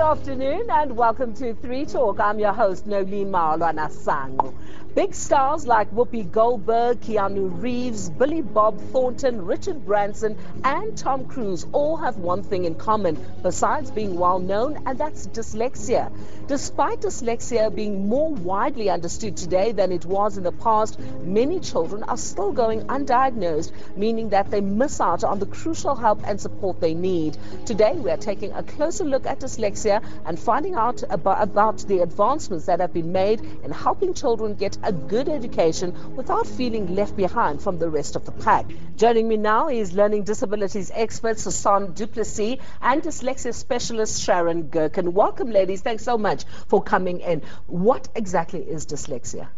afternoon and welcome to 3 Talk. I'm your host, Nolene Maolwana Sango. Big stars like Whoopi Goldberg, Keanu Reeves, Billy Bob Thornton, Richard Branson and Tom Cruise all have one thing in common besides being well known, and that's dyslexia. Despite dyslexia being more widely understood today than it was in the past, many children are still going undiagnosed, meaning that they miss out on the crucial help and support they need. Today we are taking a closer look at dyslexia and finding out about the advancements that have been made in helping children get a good education without feeling left behind from the rest of the pack. Joining me now is learning disabilities expert Susan Duplessis and dyslexia specialist Sharon Gherkin. Welcome, ladies. Thanks so much for coming in. What exactly is dyslexia?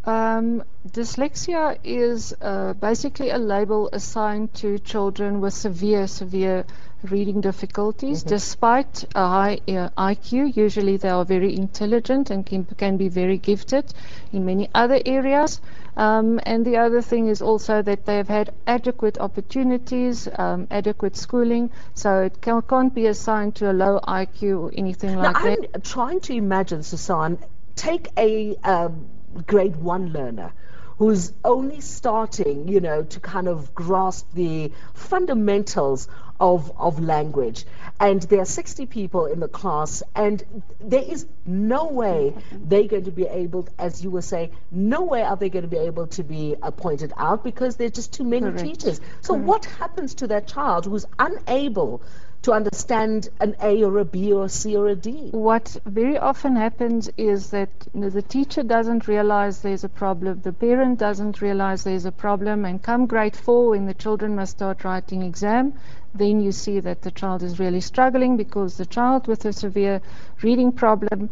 Dyslexia is basically a label assigned to children with severe reading difficulties. Despite a high IQ, usually they are very intelligent and can be very gifted in many other areas. And the other thing is also that they have had adequate opportunities, adequate schooling, so it can't be assigned to a low IQ or anything like that. I'm trying to imagine, Susan, take a grade 1 learner who's only starting, to kind of grasp the fundamentals of language, and there are 60 people in the class, and there is no way they're going to be able, as you were saying, no way are they going to be able to be pointed out because there's just too many teachers. So what happens to that child who's unable to understand an A or a B or a C or a D? What very often happens is that the teacher doesn't realize there's a problem, the parent doesn't realize there's a problem, and come grade 4 when the children must start writing exam, then you see that the child is really struggling because the child with a severe reading problem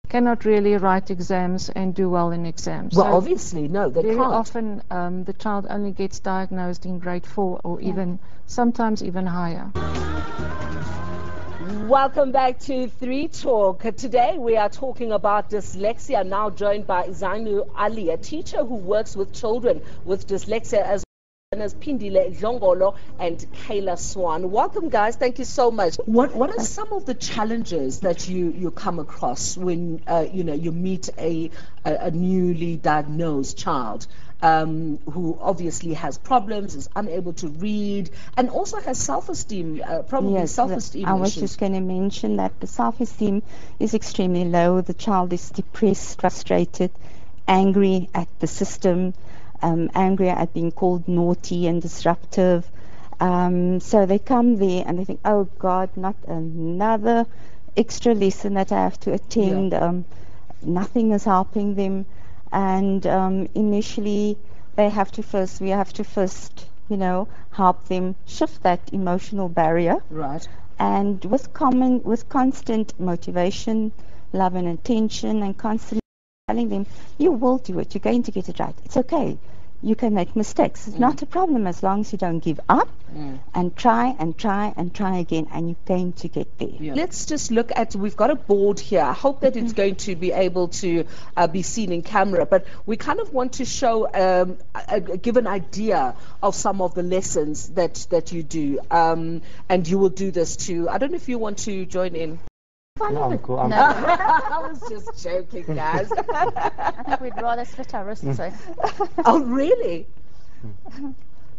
cannot really write exams and do well in exams. Well, so obviously, no, they very can't. Often the child only gets diagnosed in grade 4 or even sometimes even higher. Welcome back to 3 Talk. Today we are talking about dyslexia, now joined by Zainu Ali, a teacher who works with children with dyslexia as Pindile Jongolo and Kayla Swan. Welcome, guys. Thank you so much. What are some of the challenges that you come across when you meet a newly diagnosed child who obviously has problems, is unable to read, and also has self-esteem, self-esteem I was issues? just going to mention that the self-esteem is extremely low. The child is depressed, frustrated, angry at the system, angry at being called naughty and disruptive. So they come there and they think, oh God, not another extra lesson that I have to attend. Nothing is helping them. And initially we have to first, help them shift that emotional barrier. Right. And with constant motivation, love and attention, and constantly telling them, you will do it, you're going to get it right. It's okay. You can make mistakes. It's not a problem as long as you don't give up and try and try and try again, and you're going to get there. Yeah. Let's just look at, we've got a board here. I hope that it's going to be able to be seen in camera, but we kind of want to show, give an idea of some of the lessons that you do. And you will do this too. I don't know if you want to join in. No, I'm cool. I was just joking, guys. I think we'd rather slit our wrists. Oh, really?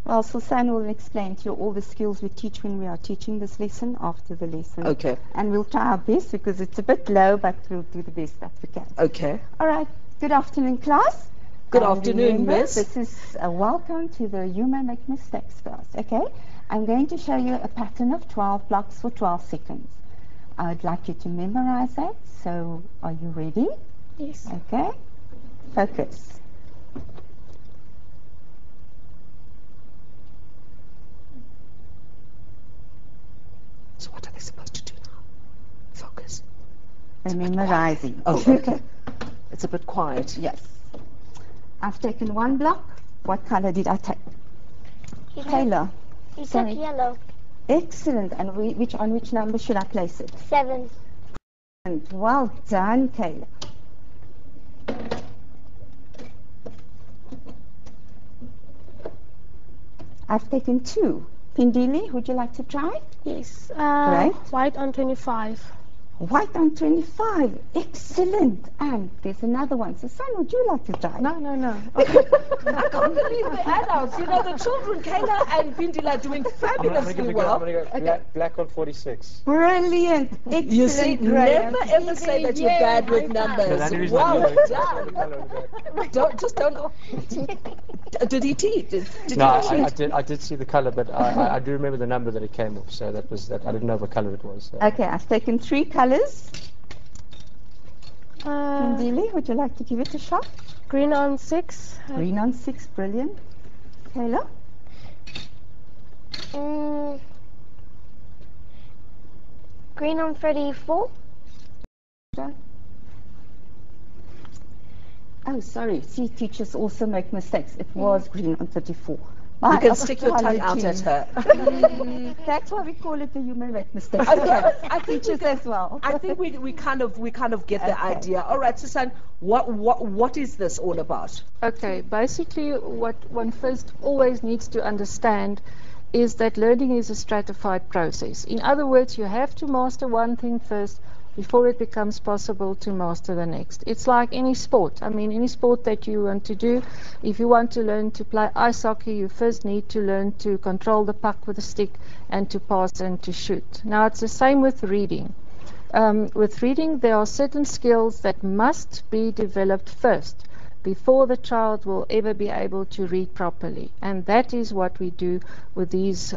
Well, Susan will explain to you all the skills we teach when we are teaching this lesson after the lesson. Okay. And we'll try our best because it's a bit low, but we'll do the best that we can. Okay. All right. Good afternoon, class. Good afternoon, remember, miss. This is a welcome to the You May Make Mistakes class, okay? I'm going to show you a pattern of 12 blocks for 12 seconds. I'd like you to memorize that. So, are you ready? Yes. Okay. Focus. So what are they supposed to do now? Focus. They're memorizing. Oh, okay. It's a bit quiet. Yes. I've taken one block. What color did I take? Taylor. You Sorry. took yellow. Excellent. And on which number should I place it? 7. And well done, Kayla. I've taken 2. Pindili, would you like to try? Yes. Right. White on 25. White on 25. Excellent. And there's another one. So, son, would you like to try? No. I can't believe the adults. You know, the children, Kayla and Bindila, doing fabulously well. I'm going to go black on 46. Brilliant. Excellent. You see, Graham. never ever say that you're bad with numbers. Well done. Did he teach? Did No, he teach? I did see the colour, but I do remember the number that it came off, so that was that. I didn't know what colour it was. So. Okay, I've taken 3 colours. Ndili, would you like to give it a shot? Green on 6. Green on 6, brilliant. Kayla? Green on 34. Oh, sorry. See, teachers also make mistakes. It was green on 34. You can stick your tongue out at her. That's why we call it the human make mistake. I think Teachers as well. I think we kind of get the idea. All right, Susan, what is this all about? Okay, basically what one first always needs to understand is that learning is a stratified process. In other words, you have to master one thing first before it becomes possible to master the next. It's like any sport. I mean, any sport that you want to do, if you want to learn to play ice hockey, you first need to learn to control the puck with a stick and to pass and to shoot. Now, it's the same with reading. With reading, there are certain skills that must be developed first before the child will ever be able to read properly. And that is what we do with these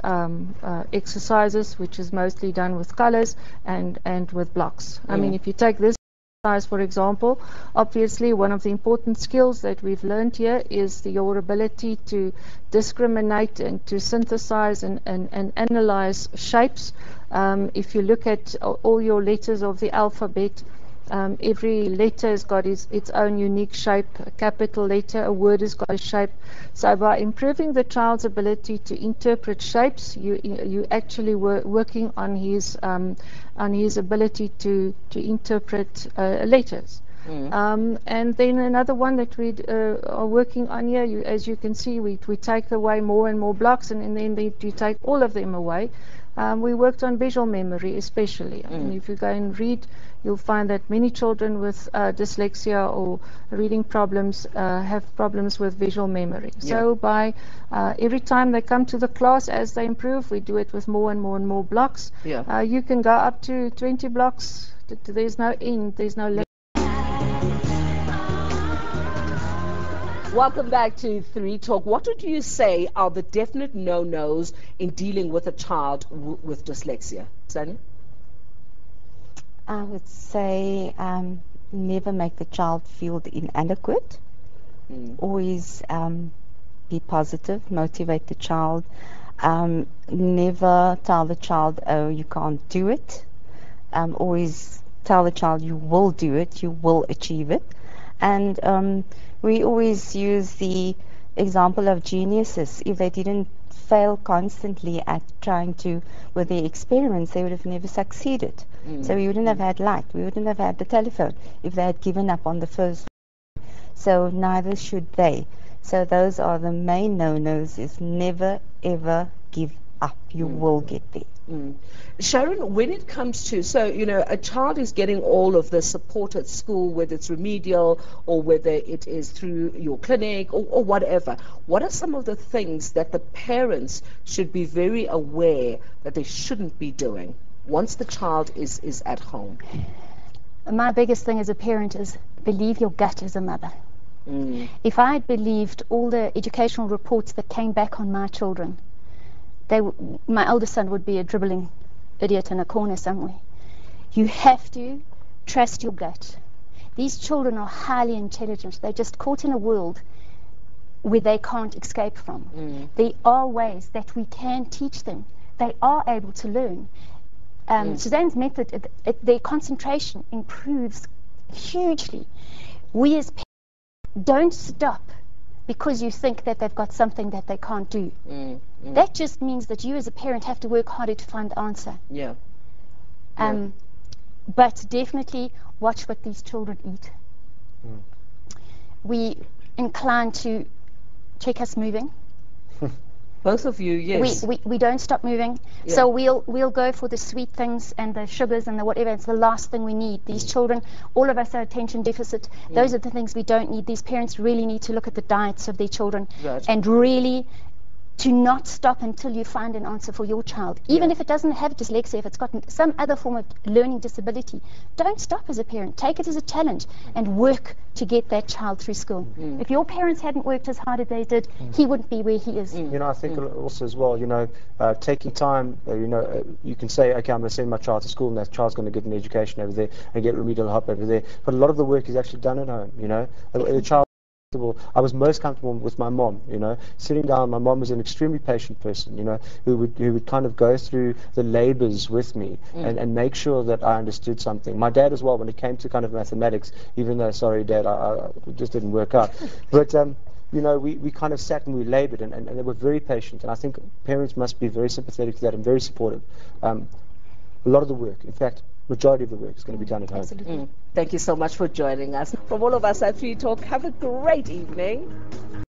exercises, which is mostly done with colors and with blocks. I mean, if you take this exercise, for example, obviously one of the important skills that we've learned here is your ability to discriminate and to synthesize and analyze shapes. If you look at all your letters of the alphabet, every letter has got its own unique shape. A capital letter, a word has got a shape. So by improving the child's ability to interpret shapes, you actually working on his ability to interpret letters. And then another one that we are working on here, as you can see, we take away more and more blocks, and then we take all of them away. We worked on visual memory especially. And if you go and read, you'll find that many children with dyslexia or reading problems have problems with visual memory. So by every time they come to the class, as they improve, we do it with more and more and more blocks. You can go up to 20 blocks. There's no end, there's no limit. Welcome back to 3 Talk. What would you say are the definite no-nos in dealing with a child with dyslexia? Sanya? I would say never make the child feel inadequate. Always be positive, motivate the child. Never tell the child, oh, you can't do it. Always tell the child you will do it, you will achieve it. And we always use the example of geniuses. If they didn't fail constantly at trying to, with their experiments, they would have never succeeded. So we wouldn't have had light, we wouldn't have had the telephone if they had given up on the first. So neither should they. So those are the main no-nos, is never ever give up. You will get there. Sharon, when it comes to, so, you know, a child is getting all of the support at school, whether it's remedial or whether it is through your clinic or whatever. What are some of the things that the parents should be very aware that they shouldn't be doing once the child is at home? My biggest thing as a parent is believe your gut as a mother. If I had believed all the educational reports that came back on my children, my eldest son would be a dribbling idiot in a corner somewhere. You have to trust your gut. These children are highly intelligent. They're just caught in a world where they can't escape from. There are ways that we can teach them. They are able to learn. Suzanne's method, their concentration improves hugely. We as parents don't stop because you think that they've got something that they can't do. That just means that you as a parent have to work harder to find the answer. But definitely watch what these children eat. We incline to check us moving. Both of you, yes. We don't stop moving. Yeah. So we'll go for the sweet things and the sugars and the whatever. It's the last thing we need. These children, all of us are attention deficit. Those are the things we don't need. These parents really need to look at the diets of their children and really to not stop until you find an answer for your child. Even if it doesn't have dyslexia, if it's got some other form of learning disability, don't stop as a parent. Take it as a challenge and work to get that child through school. If your parents hadn't worked as hard as they did, he wouldn't be where he is. You know, I think also as well, you know, taking time, you can say, okay, I'm going to send my child to school and that child's going to get an education over there and get remedial help over there. But a lot of the work is actually done at home, you know. The child, I was most comfortable with my mom, you know, sitting down. My mom was an extremely patient person, you know, who would kind of go through the labors with me and make sure that I understood something. My dad as well, when it came to kind of mathematics, even though, sorry, Dad, I just didn't work out. But, you know, we kind of sat and we labored and they were very patient. And I think parents must be very sympathetic to that and very supportive. A lot of the work, in fact, majority of the work is going to be done at home. Absolutely. Thank you so much for joining us. From all of us at Free Talk, have a great evening.